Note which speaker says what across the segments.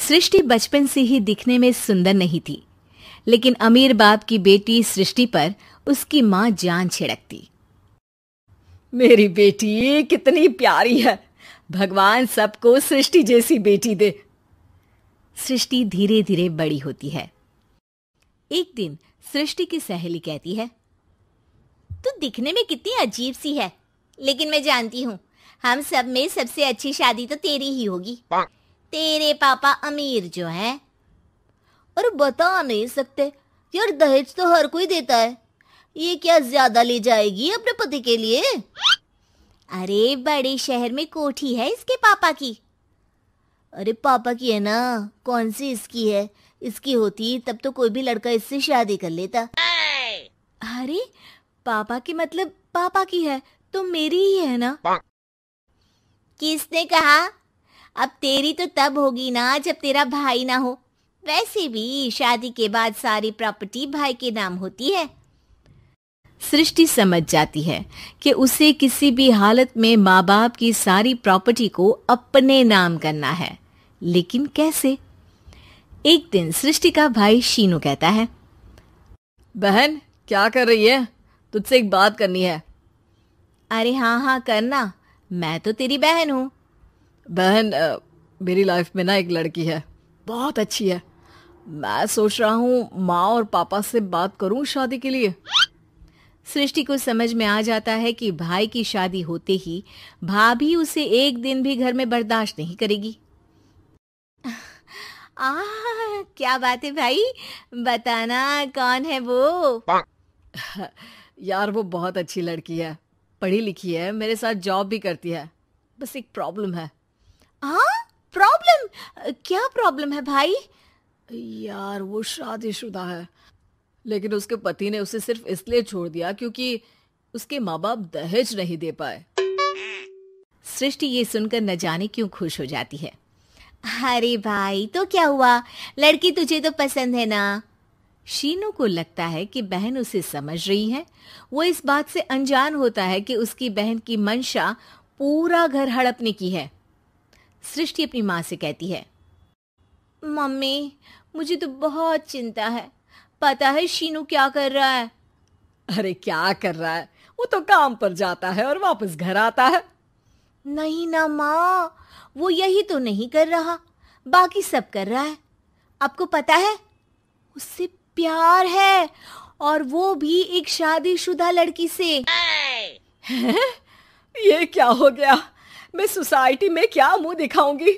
Speaker 1: सृष्टि बचपन से ही दिखने में सुंदर नहीं थी, लेकिन अमीर बाप की बेटी सृष्टि पर उसकी माँ जान छिड़कती।
Speaker 2: मेरी बेटी कितनी प्यारी है, भगवान सबको सृष्टि जैसी बेटी दे।
Speaker 1: सृष्टि धीरे धीरे बड़ी होती है। एक दिन सृष्टि की सहेली कहती है,
Speaker 3: तू दिखने में कितनी अजीब सी है, लेकिन मैं जानती हूँ हम सब में सबसे अच्छी शादी तो तेरी ही होगी। तेरे पापा अमीर जो हैं। और बता नहीं सकते यार, दहेज तो हर कोई देता है, ये क्या ज्यादा ले जाएगी अपने पति के लिए? अरे बड़े शहर में कोठी है इसके पापा की। अरे पापा की है ना, कौन सी इसकी है? इसकी होती तब तो कोई भी लड़का इससे शादी कर लेता।
Speaker 1: अरे पापा की मतलब पापा की है तो मेरी ही है ना?
Speaker 3: किसने कहा? अब तेरी तो तब होगी ना जब तेरा भाई ना हो। वैसे भी शादी के बाद सारी प्रॉपर्टी भाई के नाम होती है।
Speaker 1: सृष्टि समझ जाती है कि उसे किसी भी हालत में माँ बाप की सारी प्रॉपर्टी को अपने नाम करना है, लेकिन कैसे? एक दिन सृष्टि का भाई शीनू कहता है,
Speaker 2: बहन क्या कर रही है? तुझसे एक बात करनी है।
Speaker 1: अरे हाँ हाँ करना, मैं तो तेरी बहन हूँ।
Speaker 2: बहन मेरी लाइफ में ना एक लड़की है, बहुत अच्छी है। मैं सोच रहा हूँ माँ और पापा से बात करूँ शादी के लिए।
Speaker 1: सृष्टि को समझ में आ जाता है कि भाई की शादी होते ही भाभी उसे एक दिन भी घर में बर्दाश्त नहीं करेगी।
Speaker 3: क्या बात है भाई, बताना कौन है वो?
Speaker 2: यार वो बहुत अच्छी लड़की है, पढ़ी लिखी है, मेरे साथ जॉब भी करती है। बस एक प्रॉब्लम है।
Speaker 3: प्रॉब्लम? क्या प्रॉब्लम है भाई?
Speaker 2: यार वो शादीशुदा है, लेकिन उसके पति ने उसे सिर्फ इसलिए छोड़ दिया क्योंकि उसके माँ बाप दहेज नहीं दे पाए।
Speaker 1: सृष्टि ये सुनकर न जाने क्यों खुश हो जाती है।
Speaker 3: अरे भाई तो क्या हुआ, लड़की तुझे तो पसंद है ना?
Speaker 1: शीनू को लगता है कि बहन उसे समझ रही है। वो इस बात से अनजान होता है कि उसकी बहन की मंशा पूरा घर हड़पने की है। सृष्टि अपनी माँ से कहती है,
Speaker 3: मम्मी मुझे तो बहुत चिंता है। पता है शीनू क्या कर रहा है?
Speaker 2: अरे क्या कर रहा है? वो तो काम पर जाता है और वापस घर आता है।
Speaker 3: नहीं ना माँ, वो यही तो नहीं कर रहा, बाकी सब कर रहा है। आपको पता है उससे प्यार है, और वो भी एक शादीशुदा लड़की से।
Speaker 2: ये क्या हो गया? मैं सोसाइटी में क्या मुंह दिखाऊंगी?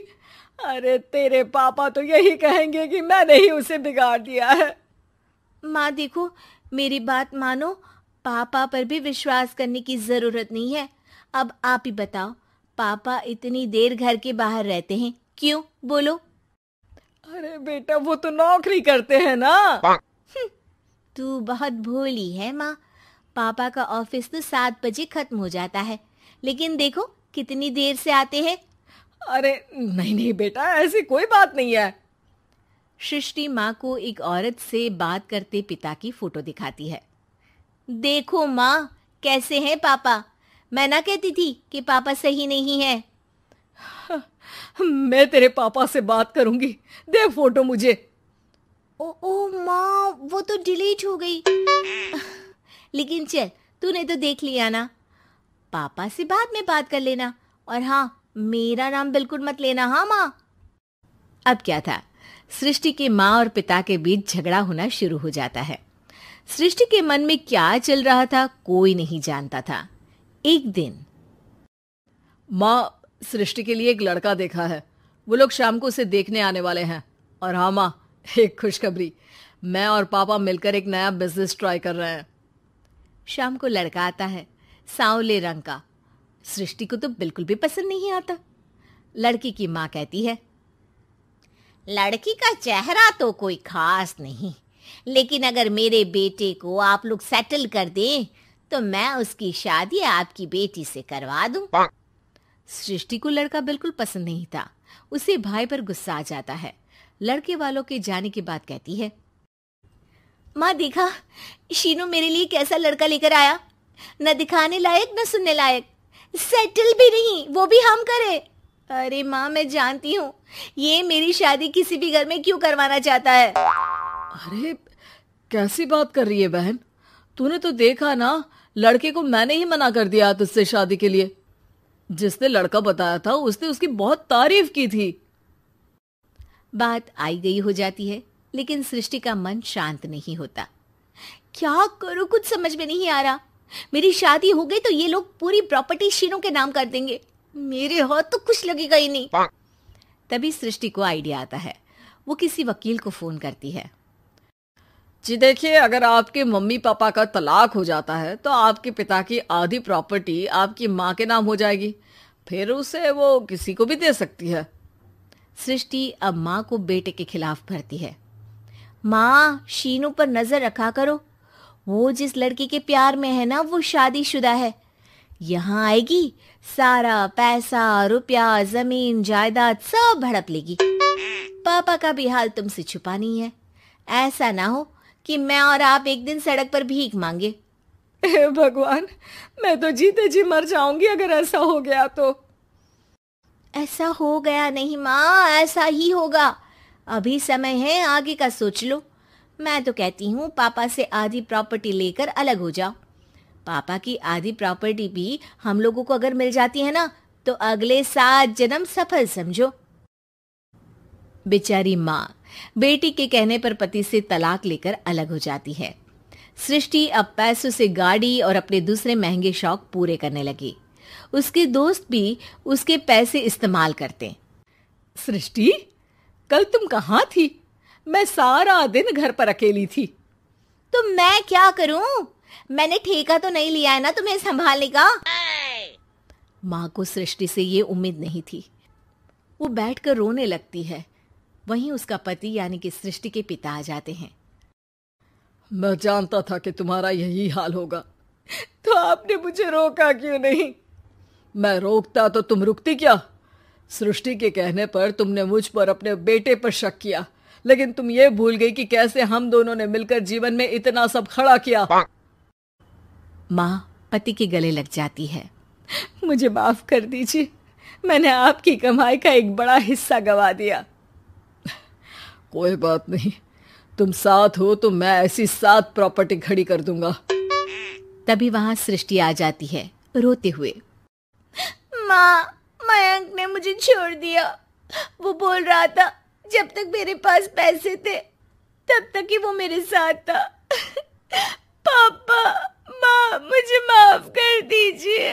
Speaker 2: अरे तेरे पापा तो यही कहेंगे कि मैंने ही उसे बिगाड़ दिया है।
Speaker 3: माँ देखो, मेरी बात मानो, पापा पर भी विश्वास करने की जरूरत नहीं है। अब आप ही बताओ, पापा इतनी देर घर के बाहर रहते हैं क्यों? बोलो।
Speaker 2: अरे बेटा वो तो नौकरी करते हैं ना।
Speaker 3: तू बहुत भोली है माँ। पापा का ऑफिस तो 7 बजे खत्म हो जाता है, लेकिन देखो कितनी देर से आते हैं।
Speaker 2: अरे नहीं नहीं बेटा, ऐसी कोई बात नहीं है।
Speaker 1: सृष्टि माँ को एक औरत से बात करते पिता की फोटो दिखाती है।
Speaker 3: देखो माँ कैसे हैं पापा, मैं ना कहती थी कि पापा सही नहीं है।
Speaker 2: मैं तेरे पापा से बात करूंगी, दे फोटो मुझे।
Speaker 3: ओ माँ, वो तो डिलीट हो गई। लेकिन चल, तूने तो देख लिया ना। पापा से बाद में बात कर लेना, और हाँ मेरा नाम बिल्कुल मत लेना। हाँ माँ।
Speaker 1: अब क्या था, सृष्टि के माँ और पिता के बीच झगड़ा होना शुरू हो जाता है। सृष्टि के मन में क्या चल रहा था कोई नहीं जानता था। एक दिन,
Speaker 2: माँ सृष्टि के लिए एक लड़का देखा है, वो लोग शाम को उसे देखने आने वाले हैं। और हाँ माँ, एक खुशखबरी, मैं और पापा मिलकर एक नया बिजनेस ट्राई कर रहे हैं।
Speaker 1: शाम को लड़का आता है, सांवले रंग का। सृष्टि को तो बिल्कुल भी पसंद नहीं आता। लड़की की माँ कहती है,
Speaker 3: लड़की का चेहरा तो कोई खास नहीं, लेकिन अगर मेरे बेटे को आप लोग सेटल कर दें तो मैं उसकी शादी आपकी बेटी से करवा दूं।
Speaker 1: सृष्टि को लड़का बिल्कुल पसंद नहीं था। उसे भाई पर गुस्सा आ जाता है। लड़के वालों के जाने के बाद कहती है,
Speaker 3: माँ देखा शीनू मेरे लिए कैसा लड़का लेकर आया, न दिखाने लायक न सुनने लायक, सेटल भी नहीं, वो भी हम करे। अरे माँ, मैं जानती हूँ ये मेरी शादी किसी भी घर में क्यों करवाना चाहता है।
Speaker 2: अरे कैसी बात कर रही है बहन, तूने तो देखा ना, लड़के को मैंने ही मना कर दिया तुझसे शादी के लिए। जिसने लड़का बताया था उसने उसकी बहुत तारीफ की थी।
Speaker 1: बात आई गई हो जाती है, लेकिन सृष्टि का मन शांत नहीं होता। क्या करूं, कुछ समझ में नहीं आ रहा। मेरी शादी हो गई तो ये लोग पूरी प्रॉपर्टी शीनू के नाम कर देंगे, मेरे हाथ तो कुछ लगेगा ही नहीं। तभी सृष्टि को आइडिया आता है। वो किसी वकील को फोन करती है।
Speaker 2: जी देखिए, अगर आपके मम्मी पापा का तलाक हो जाता है तो आपके पिता की आधी प्रॉपर्टी आपकी माँ के नाम हो जाएगी, फिर उसे वो किसी को भी दे सकती है।
Speaker 1: सृष्टि अब माँ को बेटे के खिलाफ भरती है। माँ, शीनू पर नजर रखा करो, वो जिस लड़की के प्यार में है ना, वो शादीशुदा है। यहाँ आएगी, सारा पैसा, रुपया, जमीन, जायदाद सब हड़प लेगी। पापा का भी हाल तुमसे छुपा नहीं है। ऐसा ना हो कि मैं और आप एक दिन सड़क पर भीख मांगे।
Speaker 2: हे भगवान, मैं तो जीते जी मर जाऊंगी अगर ऐसा हो गया तो।
Speaker 1: ऐसा हो गया नहीं माँ, ऐसा ही होगा। अभी समय है, आगे का सोच लो। मैं तो कहती हूँ पापा से आधी प्रॉपर्टी लेकर अलग हो जाओ। पापा की आधी प्रॉपर्टी भी हम लोगों को अगर मिल जाती है ना, तो अगले 7 जन्म सफल समझो। बेचारी माँ बेटी के कहने पर पति से तलाक लेकर अलग हो जाती है। सृष्टि अब पैसों से गाड़ी और अपने दूसरे महंगे शौक पूरे करने लगी। उसके दोस्त भी उसके पैसे इस्तेमाल करते।
Speaker 2: सृष्टि, कल तुम कहाँ थी? मैं सारा दिन घर पर अकेली थी।
Speaker 3: तो मैं क्या करूं? मैंने ठेका तो नहीं लिया है ना तुम्हें संभालने का।
Speaker 1: माँ को सृष्टि से ये उम्मीद नहीं थी। वो बैठकर रोने लगती है। वहीं उसका पति यानी कि सृष्टि के पिता आ जाते हैं।
Speaker 2: मैं जानता था कि तुम्हारा यही हाल होगा, तो आपने मुझे रोका क्यों नहीं? मैं रोकता तो तुम रुकती क्या? सृष्टि के कहने पर तुमने मुझ पर अपने बेटे पर शक किया, लेकिन तुम ये भूल गई कि कैसे हम दोनों ने मिलकर जीवन में इतना सब खड़ा किया।
Speaker 1: माँ पति के गले लग जाती है।
Speaker 2: मुझे माफ कर दीजिए, मैंने आपकी कमाई का एक बड़ा हिस्सा गवा दिया। कोई बात नहीं, तुम साथ हो तो मैं ऐसी 7 प्रॉपर्टी खड़ी कर दूंगा।
Speaker 1: तभी वहां सृष्टि आ जाती है रोते हुए।
Speaker 3: माँ, मयंक ने मुझे छोड़ दिया। वो बोल रहा था जब तक मेरे पास पैसे थे तब तक ही वो मेरे साथ था। पापा, माँ, मुझे माफ कर दीजिए।